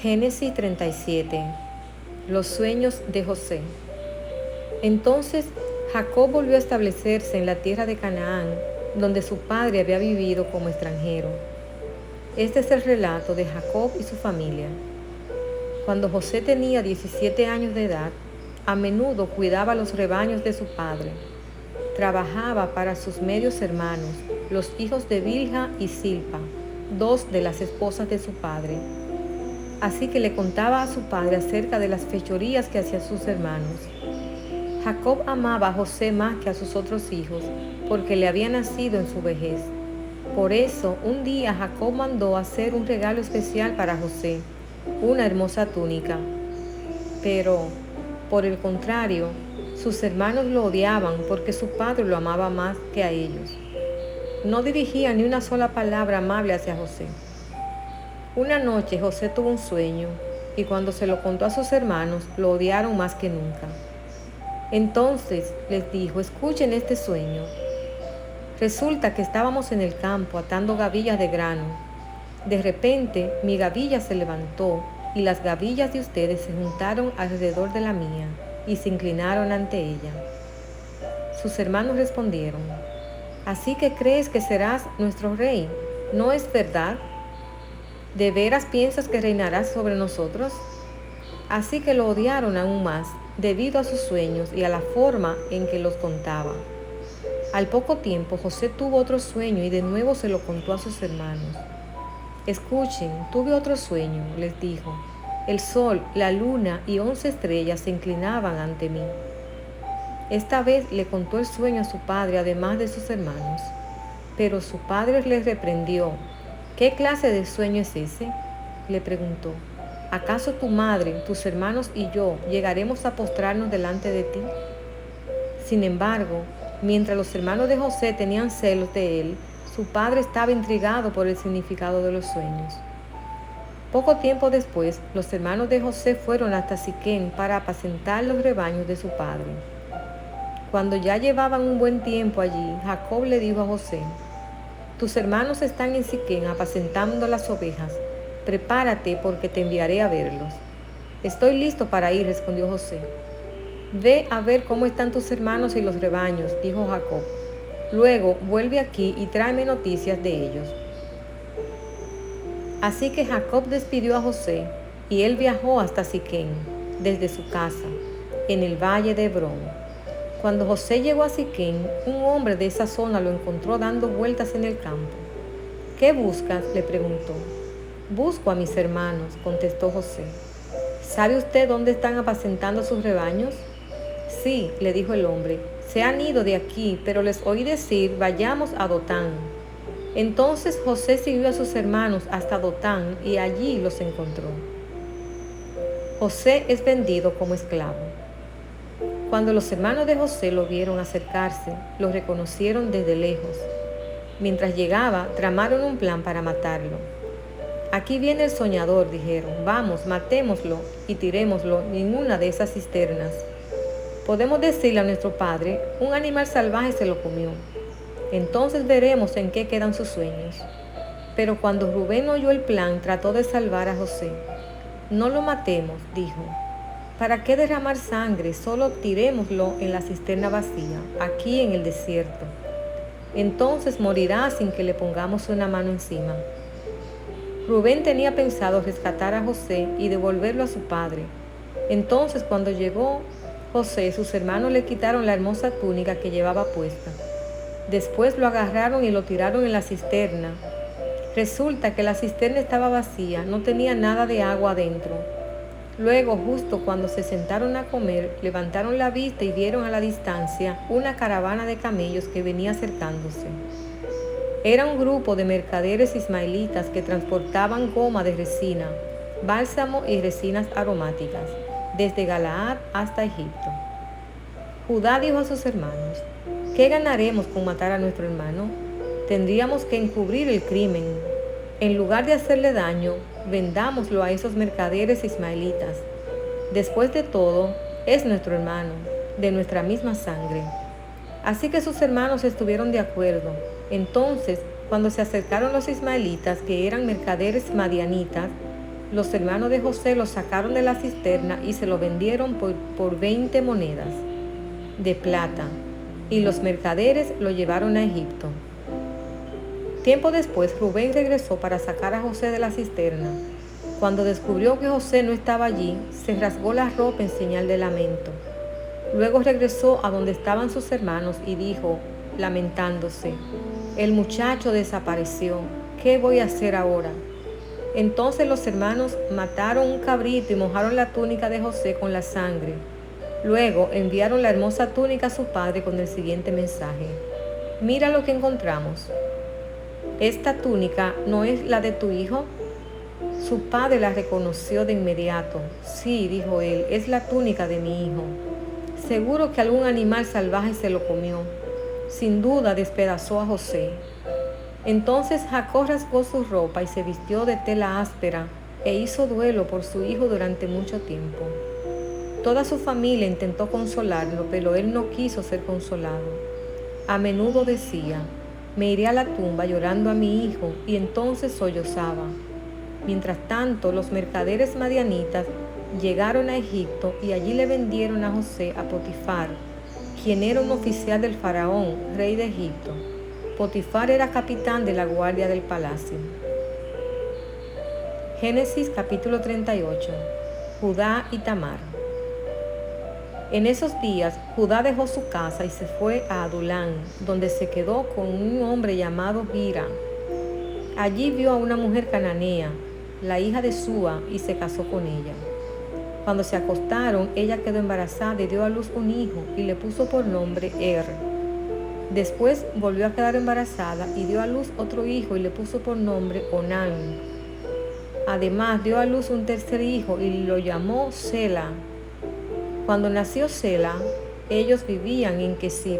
Génesis 37. Los sueños de José. Entonces Jacob volvió a establecerse en la tierra de Canaán, donde su padre había vivido como extranjero. Este es el relato de Jacob y su familia. Cuando José tenía 17 años de edad, a menudo cuidaba los rebaños de su padre. Trabajaba para sus medios hermanos, los hijos de Bilha y Silpa, dos de las esposas de su padre. Así que le contaba a su padre acerca de las fechorías que hacían sus hermanos. Jacob amaba a José más que a sus otros hijos, porque le había nacido en su vejez. Por eso, un día Jacob mandó hacer un regalo especial para José, una hermosa túnica. Pero, por el contrario, sus hermanos lo odiaban porque su padre lo amaba más que a ellos. No dirigía ni una sola palabra amable hacia José. Una noche José tuvo un sueño, y cuando se lo contó a sus hermanos, lo odiaron más que nunca. Entonces les dijo: escuchen este sueño. Resulta que estábamos en el campo atando gavillas de grano. De repente mi gavilla se levantó y las gavillas de ustedes se juntaron alrededor de la mía y se inclinaron ante ella. Sus hermanos respondieron: ¿así que crees que serás nuestro rey? ¿No es verdad? ¿De veras piensas que reinarás sobre nosotros? Así que lo odiaron aún más, debido a sus sueños y a la forma en que los contaba. Al poco tiempo, José tuvo otro sueño y de nuevo se lo contó a sus hermanos. Escuchen, tuve otro sueño, les dijo. El sol, la luna y 11 estrellas se inclinaban ante mí. Esta vez le contó el sueño a su padre, además de sus hermanos. Pero su padre le reprendió. ¿Qué clase de sueño es ese?, le preguntó. ¿Acaso tu madre, tus hermanos y yo llegaremos a postrarnos delante de ti? Sin embargo, mientras los hermanos de José tenían celos de él, su padre estaba intrigado por el significado de los sueños. Poco tiempo después, los hermanos de José fueron hasta Siquem para apacentar los rebaños de su padre. Cuando ya llevaban un buen tiempo allí, Jacob le dijo a José: tus hermanos están en Siquem apacentando las ovejas. Prepárate porque te enviaré a verlos. Estoy listo para ir, respondió José. Ve a ver cómo están tus hermanos y los rebaños, dijo Jacob. Luego vuelve aquí y tráeme noticias de ellos. Así que Jacob despidió a José y él viajó hasta Siquem, desde su casa, en el valle de Hebrón. Cuando José llegó a Siquem, un hombre de esa zona lo encontró dando vueltas en el campo. ¿Qué buscas?, le preguntó. Busco a mis hermanos, contestó José. ¿Sabe usted dónde están apacentando sus rebaños? Sí, le dijo el hombre, se han ido de aquí, pero les oí decir: vayamos a Dotán. Entonces José siguió a sus hermanos hasta Dotán y allí los encontró. José es vendido como esclavo. Cuando los hermanos de José lo vieron acercarse, lo reconocieron desde lejos. Mientras llegaba, tramaron un plan para matarlo. Aquí viene el soñador, dijeron. Vamos, matémoslo y tirémoslo en una de esas cisternas. Podemos decirle a nuestro padre: un animal salvaje se lo comió. Entonces veremos en qué quedan sus sueños. Pero cuando Rubén oyó el plan, trató de salvar a José. No lo matemos, dijo. ¿Para qué derramar sangre? Solo tirémoslo en la cisterna vacía, aquí en el desierto. Entonces morirá sin que le pongamos una mano encima. Rubén tenía pensado rescatar a José y devolverlo a su padre. Entonces, cuando llegó José, sus hermanos le quitaron la hermosa túnica que llevaba puesta. Después lo agarraron y lo tiraron en la cisterna. Resulta que la cisterna estaba vacía, no tenía nada de agua adentro. Luego, justo cuando se sentaron a comer, levantaron la vista y vieron a la distancia una caravana de camellos que venía acercándose. Era un grupo de mercaderes ismaelitas que transportaban goma de resina, bálsamo y resinas aromáticas, desde Galaad hasta Egipto. Judá dijo a sus hermanos: ¿qué ganaremos con matar a nuestro hermano? Tendríamos que encubrir el crimen. En lugar de hacerle daño, vendámoslo a esos mercaderes ismaelitas. Después de todo, es nuestro hermano, de nuestra misma sangre. Así que sus hermanos estuvieron de acuerdo. Entonces, cuando se acercaron los ismaelitas, que eran mercaderes madianitas, Los hermanos de José lo sacaron de la cisterna y se lo vendieron por 20 monedas de plata, y los mercaderes lo llevaron a Egipto. Tiempo después, Rubén regresó para sacar a José de la cisterna. Cuando descubrió que José no estaba allí, se rasgó la ropa en señal de lamento. Luego regresó a donde estaban sus hermanos y dijo, lamentándose, el muchacho desapareció, ¿qué voy a hacer ahora? Entonces los hermanos mataron un cabrito y mojaron la túnica de José con la sangre. Luego enviaron la hermosa túnica a su padre con el siguiente mensaje: mira lo que encontramos. ¿Esta túnica no es la de tu hijo? Su padre la reconoció de inmediato. Sí, dijo él, es la túnica de mi hijo. Seguro que algún animal salvaje se lo comió. Sin duda despedazó a José. Entonces Jacob rasgó su ropa y se vistió de tela áspera e hizo duelo por su hijo durante mucho tiempo. Toda su familia intentó consolarlo, pero él no quiso ser consolado. A menudo decía, me iré a la tumba llorando a mi hijo, y entonces sollozaba. Mientras tanto, los mercaderes madianitas llegaron a Egipto y allí le vendieron a José a Potifar, quien era un oficial del faraón, rey de Egipto. Potifar era capitán de la guardia del palacio. Génesis capítulo 38. Judá y Tamar. En esos días, Judá dejó su casa y se fue a Adulán, donde se quedó con un hombre llamado Hira. Allí vio a una mujer cananea, la hija de Súa, y se casó con ella. Cuando se acostaron, ella quedó embarazada y dio a luz un hijo y le puso por nombre Después volvió a quedar embarazada y dio a luz otro hijo y le puso por nombre Onán. Además dio a luz un tercer hijo y lo llamó Sela. Cuando nació Sela, ellos vivían en Kesib.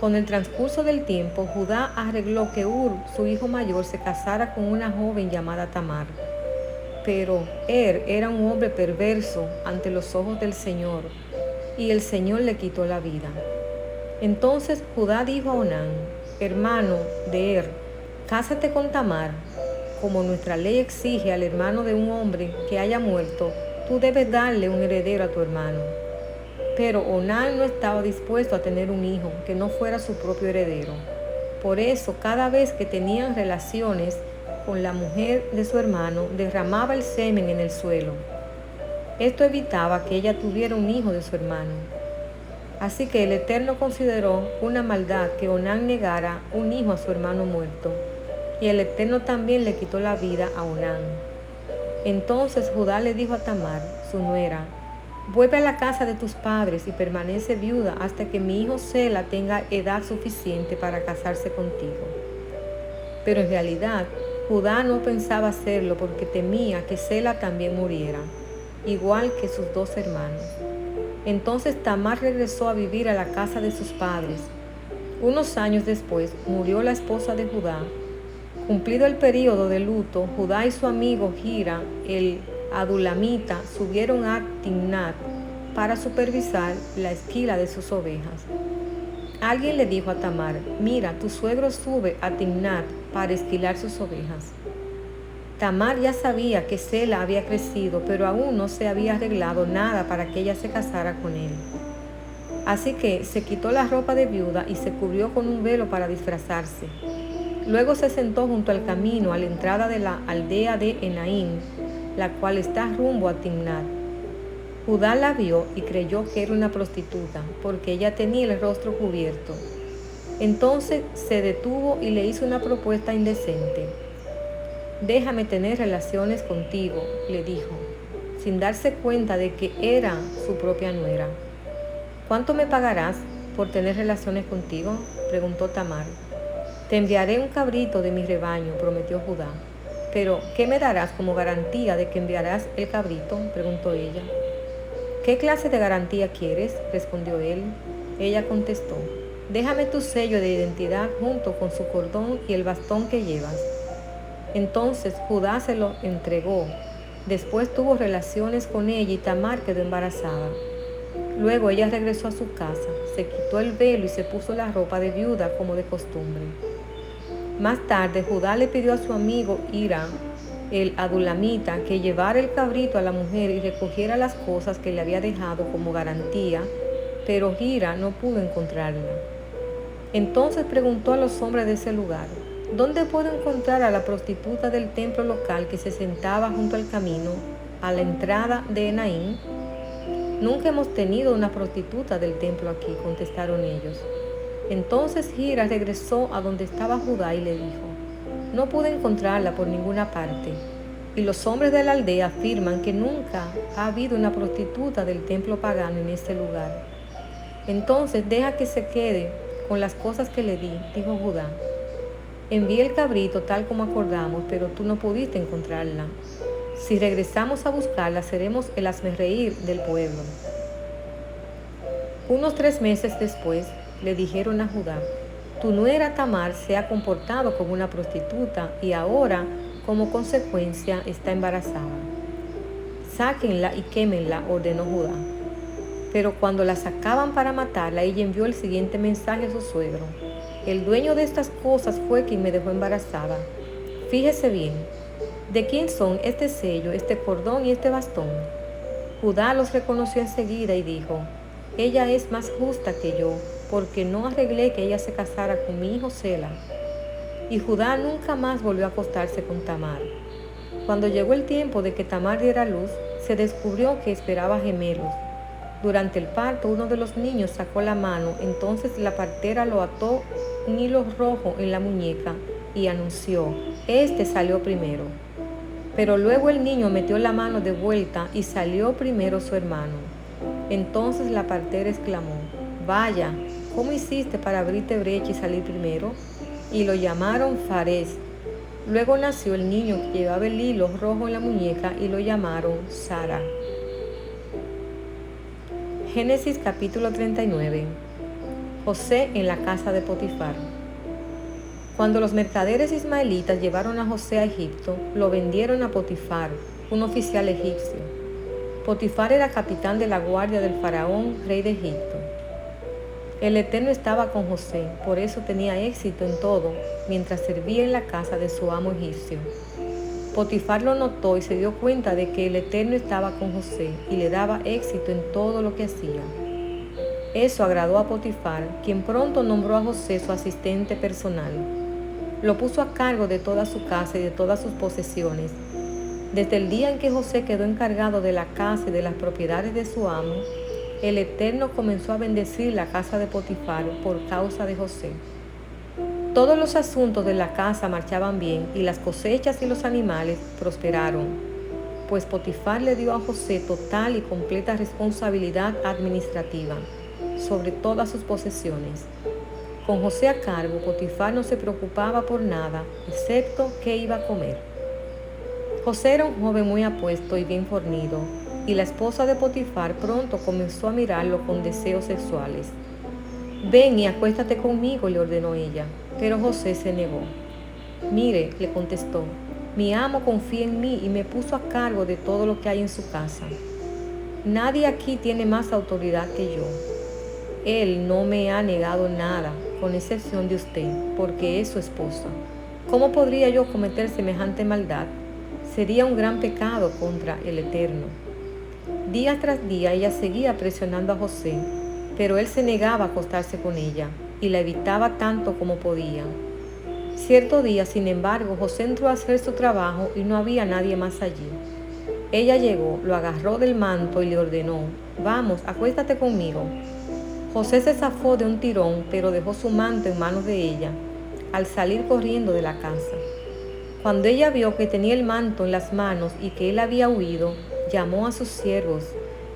Con el transcurso del tiempo, Judá arregló que su hijo mayor, se casara con una joven llamada Tamar. Pero era un hombre perverso ante los ojos del Señor, y el Señor le quitó la vida. Entonces Judá dijo a Onán, hermano de cásate con Tamar. Como nuestra ley exige al hermano de un hombre que haya muerto, tú debes darle un heredero a tu hermano. Pero Onán no estaba dispuesto a tener un hijo que no fuera su propio heredero. Por eso, cada vez que tenían relaciones con la mujer de su hermano, derramaba el semen en el suelo. Esto evitaba que ella tuviera un hijo de su hermano. Así que el Eterno consideró una maldad que Onán negara un hijo a su hermano muerto, y el Eterno también le quitó la vida a Onán. Entonces Judá le dijo a Tamar, su nuera, vuelve a la casa de tus padres y permanece viuda hasta que mi hijo Sela tenga edad suficiente para casarse contigo. Pero en realidad, Judá no pensaba hacerlo porque temía que Sela también muriera, igual que sus dos hermanos. Entonces Tamar regresó a vivir a la casa de sus padres. Unos años después murió la esposa de Judá. Cumplido el período de luto, Judá y su amigo Hira, el adulamita, subieron a Timnat para supervisar la esquila de sus ovejas. Alguien le dijo a Tamar, mira, tu suegro sube a Timnat para esquilar sus ovejas. Tamar ya sabía que Sela había crecido, pero aún no se había arreglado nada para que ella se casara con él. Así que se quitó la ropa de viuda y se cubrió con un velo para disfrazarse. Luego se sentó junto al camino a la entrada de la aldea de Enaim, la cual está rumbo a Timnat. Judá la vio y creyó que era una prostituta, porque ella tenía el rostro cubierto. Entonces se detuvo y le hizo una propuesta indecente. Déjame tener relaciones contigo, le dijo, sin darse cuenta de que era su propia nuera. ¿Cuánto me pagarás por tener relaciones contigo?, preguntó Tamar. Te enviaré un cabrito de mi rebaño, prometió Judá. Pero, ¿qué me darás como garantía de que enviarás el cabrito?, preguntó ella. ¿Qué clase de garantía quieres?, respondió él. Ella contestó, déjame tu sello de identidad junto con su cordón y el bastón que llevas. Entonces Judá se lo entregó. Después tuvo relaciones con ella y Tamar quedó embarazada. Luego ella regresó a su casa, se quitó el velo y se puso la ropa de viuda como de costumbre. Más tarde Judá le pidió a su amigo Hira el adulamita, que llevara el cabrito a la mujer y recogiera las cosas que le había dejado como garantía, pero Hira no pudo encontrarla. Entonces preguntó a los hombres de ese lugar: ¿dónde puedo encontrar a la prostituta del templo local que se sentaba junto al camino, a la entrada de Enaim? Nunca hemos tenido una prostituta del templo aquí, contestaron ellos. Entonces Hira regresó a donde estaba Judá y le dijo: no pude encontrarla por ninguna parte, y los hombres de la aldea afirman que nunca ha habido una prostituta del templo pagano en este lugar. Entonces deja que se quede con las cosas que le di, dijo Judá. Envié el cabrito tal como acordamos, pero tú no pudiste encontrarla. Si regresamos a buscarla, seremos el hazmerreír del pueblo. Unos 3 meses después, le dijeron a Judá: tu nuera Tamar se ha comportado como una prostituta y ahora, como consecuencia, está embarazada. Sáquenla y quémenla, ordenó Judá. Pero cuando la sacaban para matarla, ella envió el siguiente mensaje a su suegro: el dueño de estas cosas fue quien me dejó embarazada. Fíjese bien, ¿de quién son este sello, este cordón y este bastón? Judá los reconoció enseguida y dijo: ella es más justa que yo, porque no arreglé que ella se casara con mi hijo Sela. Y Judá nunca más volvió a acostarse con Tamar. Cuando llegó el tiempo de que Tamar diera luz, se descubrió que esperaba gemelos. Durante el parto, uno de los niños sacó la mano, entonces la partera lo ató un hilo rojo en la muñeca y anunció: este salió primero. Pero luego el niño metió la mano de vuelta y salió primero su hermano. Entonces la partera exclamó: vaya, ¿cómo hiciste para abrirte brecha y salir primero? Y lo llamaron Farés. Luego nació el niño que llevaba el hilo rojo en la muñeca y lo llamaron Sara. Génesis capítulo 39. José en la casa de Potifar. Cuando los mercaderes ismaelitas llevaron a José a Egipto, lo vendieron a Potifar, un oficial egipcio. Potifar era capitán de la guardia del faraón, rey de Egipto. El Eterno estaba con José, por eso tenía éxito en todo, mientras servía en la casa de su amo egipcio. Potifar lo notó y se dio cuenta de que el Eterno estaba con José y le daba éxito en todo lo que hacía. Eso agradó a Potifar, quien pronto nombró a José su asistente personal. Lo puso a cargo de toda su casa y de todas sus posesiones. Desde el día en que José quedó encargado de la casa y de las propiedades de su amo, el Eterno comenzó a bendecir la casa de Potifar por causa de José. Todos los asuntos de la casa marchaban bien y las cosechas y los animales prosperaron, pues Potifar le dio a José total y completa responsabilidad administrativa sobre todas sus posesiones. Con José a cargo, Potifar no se preocupaba por nada, excepto qué iba a comer. José era un joven muy apuesto y bien fornido, y la esposa de Potifar pronto comenzó a mirarlo con deseos sexuales. Ven y acuéstate conmigo, le ordenó ella, pero José se negó. Mire, le contestó, mi amo confía en mí y me puso a cargo de todo lo que hay en su casa. Nadie aquí tiene más autoridad que yo. Él no me ha negado nada, con excepción de usted, porque es su esposa. ¿Cómo podría yo cometer semejante maldad? Sería un gran pecado contra el Eterno. Día tras día ella seguía presionando a José, pero él se negaba a acostarse con ella y la evitaba tanto como podía. Cierto día, sin embargo, José entró a hacer su trabajo y no había nadie más allí. Ella llegó, lo agarró del manto y le ordenó: vamos, acuéstate conmigo. José se zafó de un tirón, pero dejó su manto en manos de ella al salir corriendo de la casa. Cuando ella vio que tenía el manto en las manos y que él había huido, llamó a sus siervos.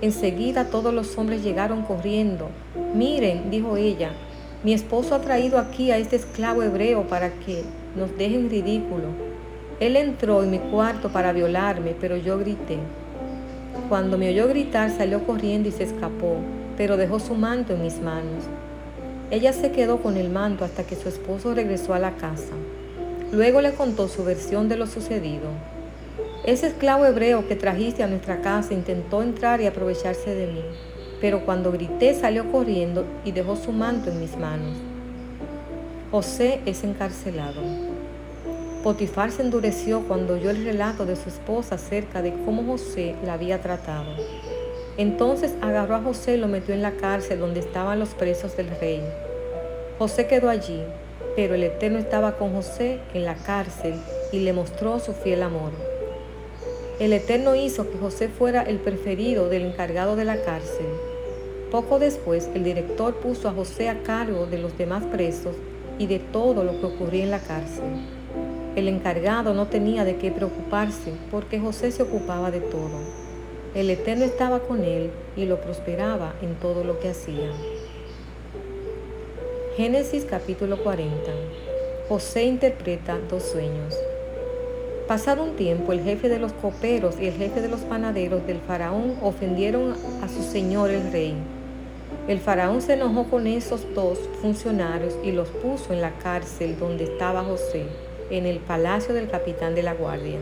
Enseguida todos los hombres llegaron corriendo. Miren, dijo ella, mi esposo ha traído aquí a este esclavo hebreo para que nos deje en ridículo. Él entró en mi cuarto para violarme, pero yo grité. Cuando me oyó gritar, salió corriendo y se escapó, pero dejó su manto en mis manos. Ella se quedó con el manto hasta que su esposo regresó a la casa. Luego le contó su versión de lo sucedido. Ese esclavo hebreo que trajiste a nuestra casa intentó entrar y aprovecharse de mí, pero cuando grité salió corriendo y dejó su manto en mis manos. José es encarcelado. Potifar se endureció cuando oyó el relato de su esposa acerca de cómo José la había tratado. Entonces agarró a José y lo metió en la cárcel donde estaban los presos del rey. José quedó allí, pero el Eterno estaba con José en la cárcel y le mostró su fiel amor. El Eterno hizo que José fuera el preferido del encargado de la cárcel. Poco después, el director puso a José a cargo de los demás presos y de todo lo que ocurría en la cárcel. El encargado no tenía de qué preocuparse porque José se ocupaba de todo. El Eterno estaba con él y lo prosperaba en todo lo que hacía. Génesis capítulo 40. José interpreta dos sueños. Pasado un tiempo, el jefe de los coperos y el jefe de los panaderos del faraón ofendieron a su señor el rey. El faraón se enojó con esos dos funcionarios y los puso en la cárcel donde estaba José, en el palacio del capitán de la guardia.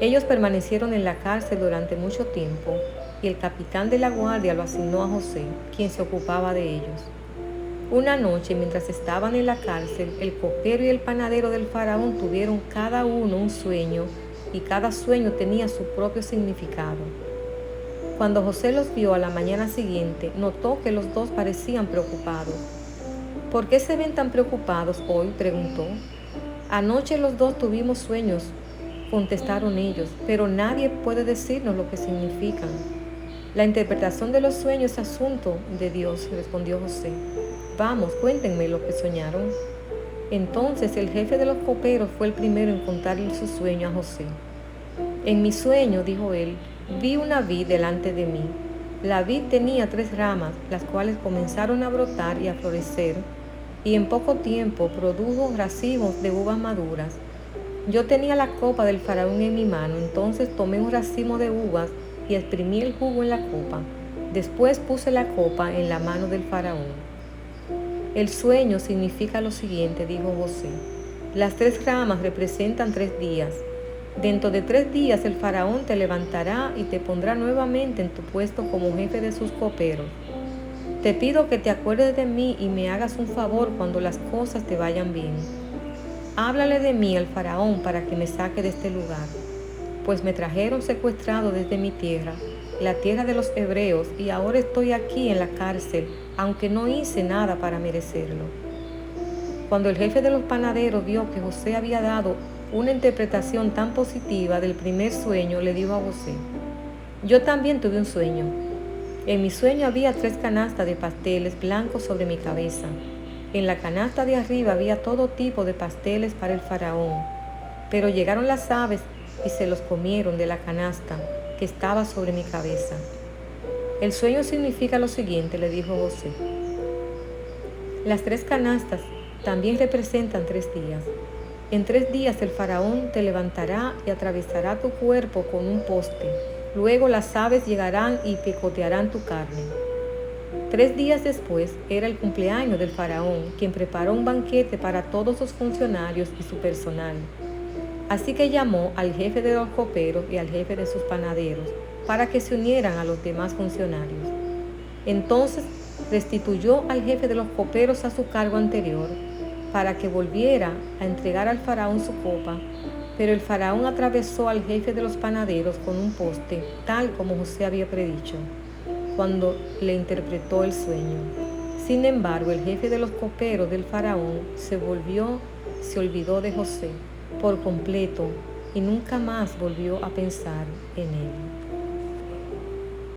Ellos permanecieron en la cárcel durante mucho tiempo y el capitán de la guardia lo asignó a José, quien se ocupaba de ellos. Una noche, mientras estaban en la cárcel, el copero y el panadero del faraón tuvieron cada uno un sueño y cada sueño tenía su propio significado. Cuando José los vio a la mañana siguiente, notó que los dos parecían preocupados. ¿Por qué se ven tan preocupados hoy?, preguntó. Anoche los dos tuvimos sueños, contestaron ellos, pero nadie puede decirnos lo que significan. La interpretación de los sueños es asunto de Dios, respondió José. Vamos, cuéntenme lo que soñaron. Entonces el jefe de los coperos fue el primero en contarle su sueño a José. En mi sueño, dijo él, vi una vid delante de mí. La vid tenía 3 ramas, las cuales comenzaron a brotar y a florecer, y en poco tiempo produjo racimos de uvas maduras. Yo tenía la copa del faraón en mi mano, entonces tomé un racimo de uvas y exprimí el jugo en la copa. Después puse la copa en la mano del faraón. El sueño significa lo siguiente, dijo José. Las 3 ramas representan 3 días. Dentro de 3 días el faraón te levantará y te pondrá nuevamente en tu puesto como jefe de sus coperos. Te pido que te acuerdes de mí y me hagas un favor cuando las cosas te vayan bien. Háblale de mí al faraón para que me saque de este lugar, pues me trajeron secuestrado desde mi tierra, la tierra de los hebreos, y ahora estoy aquí en la cárcel, aunque no hice nada para merecerlo. Cuando el jefe de los panaderos vio que José había dado una interpretación tan positiva del primer sueño, le dijo a José: yo también tuve un sueño. En mi sueño había 3 canastas de pasteles blancos sobre mi cabeza. En la canasta de arriba había todo tipo de pasteles para el faraón, pero llegaron las aves y se los comieron de la canasta que estaba sobre mi cabeza. El sueño significa lo siguiente, le dijo José. Las 3 canastas también representan 3 días. En 3 días el faraón te levantará y atravesará tu cuerpo con un poste. Luego las aves llegarán y picotearán tu carne. 3 días después era el cumpleaños del faraón, quien preparó un banquete para todos sus funcionarios y su personal. Así que llamó al jefe de los coperos y al jefe de sus panaderos para que se unieran a los demás funcionarios. Entonces restituyó al jefe de los coperos a su cargo anterior para que volviera a entregar al faraón su copa, pero el faraón atravesó al jefe de los panaderos con un poste, tal como José había predicho, cuando le interpretó el sueño. Sin embargo, el jefe de los coperos del faraón se olvidó de José por completo y nunca más volvió a pensar en él.